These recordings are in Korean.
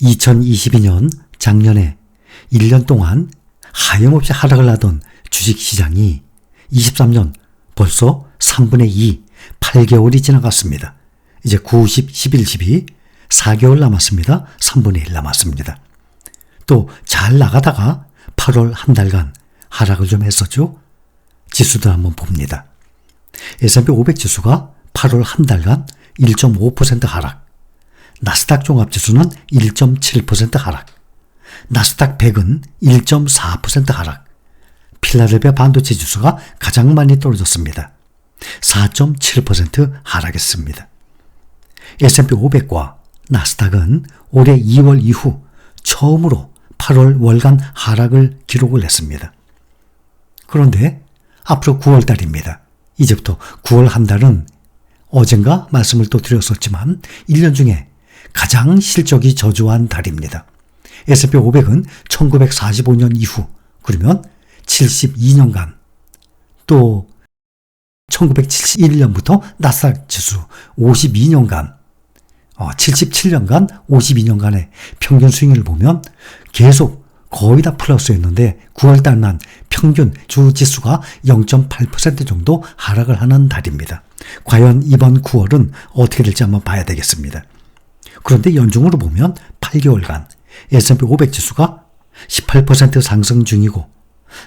2022년 작년에 1년 동안 하염없이 하락을 하던 주식시장이 23년 벌써 3분의 2, 8개월이 지나갔습니다. 이제 9, 10, 11, 12, 4개월 남았습니다. 3분의 1 남았습니다. 또 잘 나가다가 8월 한 달간 하락을 좀 했었죠. 지수도 한번 봅니다. S&P 500 지수가 8월 한 달간 1.5% 하락, 나스닥 종합지수는 1.7% 하락, 나스닥 100은 1.4% 하락, 필라델피아 반도체 지수가 가장 많이 떨어졌습니다. 4.7% 하락했습니다. S&P 500과 나스닥은 올해 2월 이후 처음으로 8월 월간 하락을 기록을 했습니다. 그런데 앞으로 9월 달입니다. 이제부터 9월 한 달은 어젠가 말씀을 또 드렸었지만 1년 중에 가장 실적이 저조한 달입니다. S&P 500은 1945년 이후 그러면 72년간 또 1971년부터 나스닥 지수 52년간 77년간 52년간의 평균 수익률을 보면 계속 거의 다 플러스였는데 9월 달만 평균 주 지수가 0.8% 정도 하락을 하는 달입니다. 과연 이번 9월은 어떻게 될지 한번 봐야 되겠습니다. 그런데 연중으로 보면 8개월간 S&P 500 지수가 18% 상승 중이고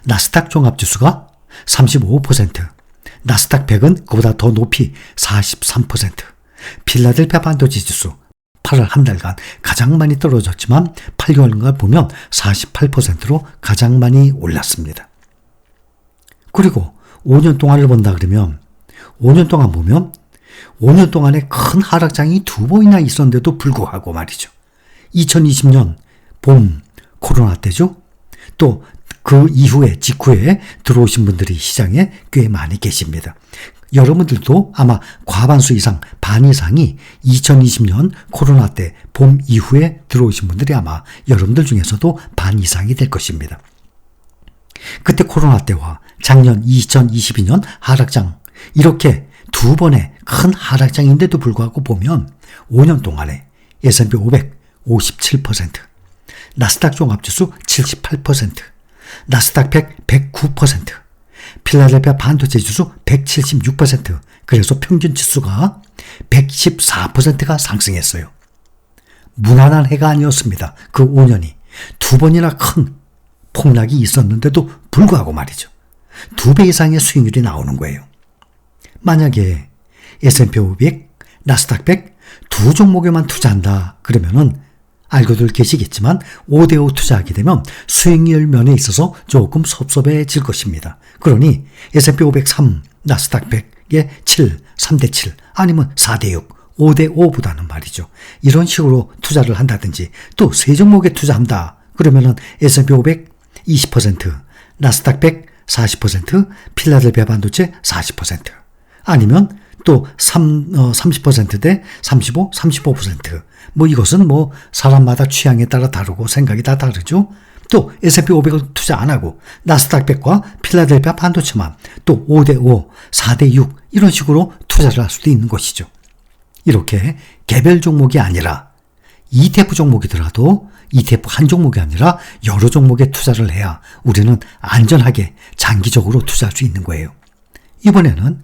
나스닥 종합지수가 35%, 나스닥 100은 그보다 더 높이 43%, 필라델피아 반도체 지수 8월 한 달간 가장 많이 떨어졌지만 8개월간 보면 48%로 가장 많이 올랐습니다. 그리고 5년 동안을 본다 그러면 5년 동안 보면 5년 동안에 큰 하락장이 2번이나 있었는데도 불구하고 말이죠. 2020년 봄 코로나 때죠. 또 그 이후에 직후에 들어오신 분들이 시장에 꽤 많이 계십니다. 여러분들도 아마 과반수 이상, 반 이상이 2020년 코로나 때 봄 이후에 들어오신 분들이 아마 여러분들 중에서도 반 이상이 될 것입니다. 그때 코로나 때와 작년 2022년 하락장 이렇게 2번의 큰 하락장인데도 불구하고 보면 5년 동안에 S&P 500 57%, 나스닥 종합지수 78%, 나스닥 100 109%, 필라델피아 반도체 지수 176%, 그래서 평균 지수가 114%가 상승했어요. 무난한 해가 아니었습니다. 그 5년이 2번이나 큰 폭락이 있었는데도 불구하고 말이죠. 2배 이상의 수익률이 나오는 거예요. 만약에 S&P 500, 나스닥 100 두 종목에만 투자한다 그러면은 알고들 계시겠지만 5대5 투자하게 되면 수익률 면에 있어서 조금 섭섭해질 것입니다. 그러니 S&P 500 3, 나스닥 100에 7, 3대7 아니면 4대6, 5대5보다는 말이죠. 이런 식으로 투자를 한다든지 또 세 종목에 투자한다 그러면은 S&P 500 20%, 나스닥 100 40%, 필라델피아 반도체 40% 아니면 또 30%대 35, 35%. 이것은 사람마다 취향에 따라 다르고 생각이 다 다르죠. 또 S&P 500을 투자 안 하고 나스닥 100과 필라델피아 반도체만 또 5대5, 4대6 이런 식으로 투자를 할 수도 있는 것이죠. 이렇게 개별 종목이 아니라 ETF 종목이더라도 ETF 한 종목이 아니라 여러 종목에 투자를 해야 우리는 안전하게 장기적으로 투자할 수 있는 거예요. 이번에는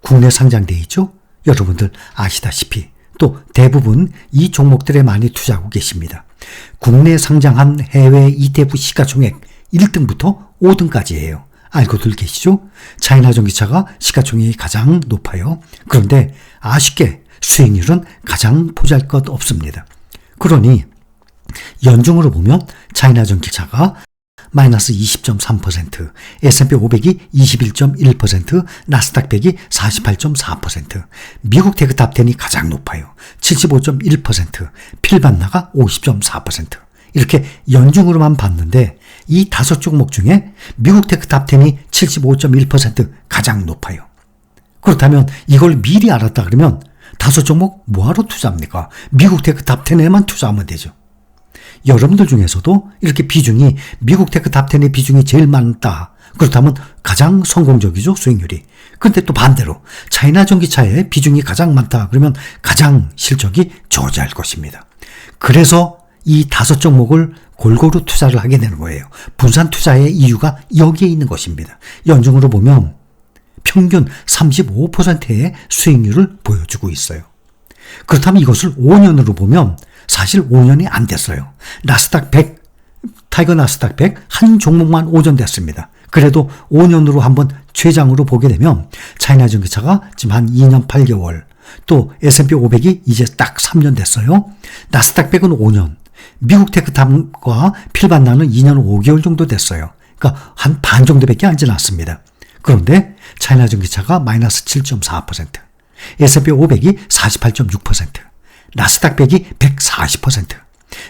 국내 상장돼 있죠. 여러분들 아시다시피 또 대부분 이 종목들에 많이 투자하고 계십니다. 국내 상장한 해외 ETF 시가총액 1등부터 5등까지예요. 알고들 계시죠? 차이나 전기차가 시가총액이 가장 높아요. 그런데 아쉽게 수익률은 가장 보잘것없습니다. 그러니 연중으로 보면 차이나 전기차가 마이너스 20.3%, S&P 500이 21.1%, 나스닥 100이 48.4%, 미국 테크탑10이 가장 높아요. 75.1%, 필반나가 50.4%. 이렇게 연중으로만 봤는데 이 5종목 중에 미국 테크탑10이 75.1% 가장 높아요. 그렇다면 이걸 미리 알았다 그러면 5종목 뭐하러 투자합니까? 미국 테크탑10에만 투자하면 되죠. 여러분들 중에서도 이렇게 비중이 미국 테크탑10의 비중이 제일 많다. 그렇다면 가장 성공적이죠, 수익률이. 근데 또 반대로 차이나 전기차의 비중이 가장 많다. 그러면 가장 실적이 저조할 것입니다. 그래서 이 5종목을 골고루 투자를 하게 되는 거예요. 분산 투자의 이유가 여기에 있는 것입니다. 연중으로 보면 평균 35%의 수익률을 보여주고 있어요. 그렇다면 이것을 5년으로 보면 사실 5년이 안 됐어요. 나스닥 100, 타이거 나스닥 100 한 종목만 5년 됐습니다. 그래도 5년으로 한번 최장으로 보게 되면 차이나 전기차가 지금 한 2년 8개월, 또 S&P 500이 이제 딱 3년 됐어요. 나스닥 100은 5년, 미국 테크탑과 필반나는 2년 5개월 정도 됐어요. 그러니까 한 반 정도밖에 안 지났습니다. 그런데 차이나 전기차가 마이너스 7.4%, S&P 500이 48.6%, 나스닥 100이 140%,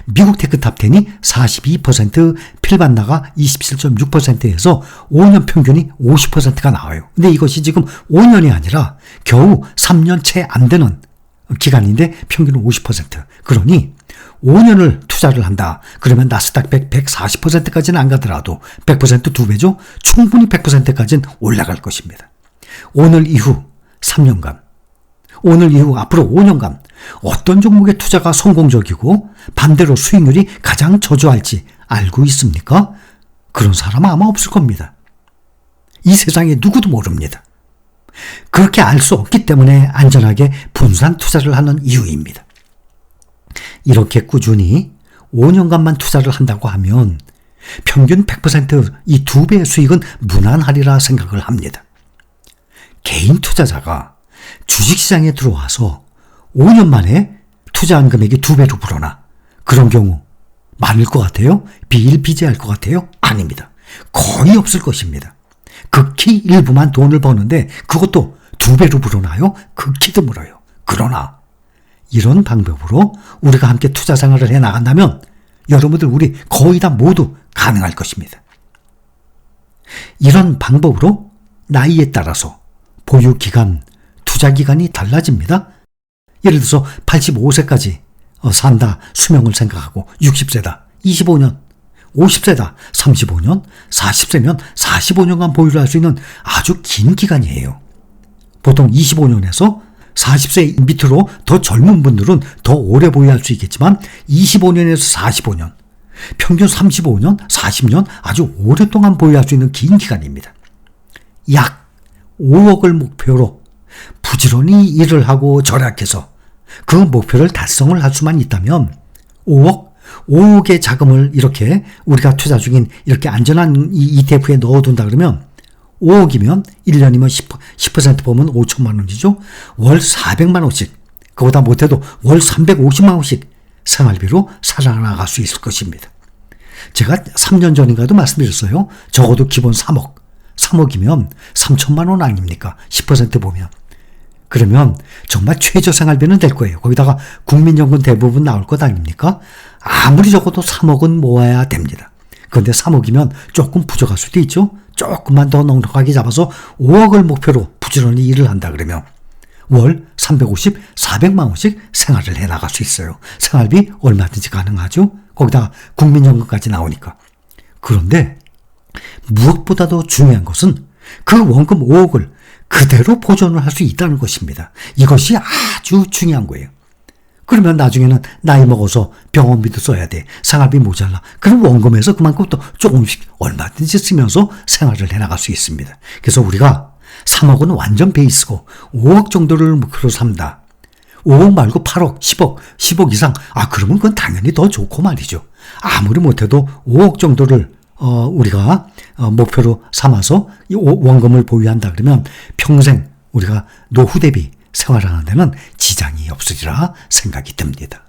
미국 테크탑 10이 42%, 필반나가 27.6%에서 5년 평균이 50%가 나와요. 근데 이것이 지금 5년이 아니라 겨우 3년 채 안 되는 기간인데 평균은 50%. 그러니 5년을 투자를 한다. 그러면 나스닥 100, 140%까지는 안 가더라도 100% 2배죠. 충분히 100%까지는 올라갈 것입니다. 오늘 이후 3년간, 오늘 이후 앞으로 5년간 어떤 종목의 투자가 성공적이고 반대로 수익률이 가장 저조할지 알고 있습니까? 그런 사람은 아마 없을 겁니다. 이 세상에 누구도 모릅니다. 그렇게 알 수 없기 때문에 안전하게 분산 투자를 하는 이유입니다. 이렇게 꾸준히 5년간만 투자를 한다고 하면 평균 100% 이 2배의 수익은 무난하리라 생각을 합니다. 개인 투자자가 주식시장에 들어와서 5년 만에 투자한 금액이 2배로 불어나 그런 경우 많을 것 같아요? 비일비재할 것 같아요? 아닙니다. 거의 없을 것입니다. 극히 일부만 돈을 버는데 그것도 2배로 불어나요? 극히 드물어요. 그러나 이런 방법으로 우리가 함께 투자 생활을 해 나간다면 여러분들 우리 거의 다 모두 가능할 것입니다. 이런 방법으로 나이에 따라서 보유기간, 투자기간이 달라집니다. 예를 들어서 85세까지 산다 수명을 생각하고 60세다 25년, 50세다 35년, 40세면 45년간 보유를 할 수 있는 아주 긴 기간이에요. 보통 25년에서 40세 밑으로 더 젊은 분들은 더 오래 보유할 수 있겠지만 25년에서 45년, 평균 35년, 40년 아주 오랫동안 보유할 수 있는 긴 기간입니다. 약 5억을 목표로 부지런히 일을 하고 절약해서 그 목표를 달성을 할 수만 있다면 5억의 자금을 이렇게 우리가 투자 중인 이렇게 안전한 이 ETF에 넣어둔다 그러면 5억이면 1년이면 10% 보면 5천만 원이죠. 월 400만 원씩, 그보다 못해도 월 350만 원씩 생활비로 살아나갈 수 있을 것입니다. 제가 3년 전인가도 말씀드렸어요. 적어도 기본 3억이면 3천만 원 아닙니까? 10% 보면. 그러면 정말 최저 생활비는 될 거예요. 거기다가 국민연금 대부분 나올 것 아닙니까? 아무리 적어도 3억은 모아야 됩니다. 그런데 3억이면 조금 부족할 수도 있죠. 조금만 더 넉넉하게 잡아서 5억을 목표로 부지런히 일을 한다 그러면 월 350, 400만 원씩 생활을 해나갈 수 있어요. 생활비 얼마든지 가능하죠. 거기다가 국민연금까지 나오니까. 그런데 무엇보다도 중요한 것은 그 원금 5억을 그대로 보존을 할 수 있다는 것입니다. 이것이 아주 중요한 거예요. 그러면 나중에는 나이 먹어서 병원비도 써야 돼. 생활비 모자라. 그럼 원금에서 그만큼 또 조금씩 얼마든지 쓰면서 생활을 해나갈 수 있습니다. 그래서 우리가 3억은 완전 베이스고 5억 정도를 목표로 삼다. 5억 말고 8억, 10억 이상. 그러면 그건 당연히 더 좋고 말이죠. 아무리 못해도 5억 정도를 우리가 목표로 삼아서 이 원금을 보유한다 그러면 평생 우리가 노후 대비 생활하는 데는 지장이 없으리라 생각이 듭니다.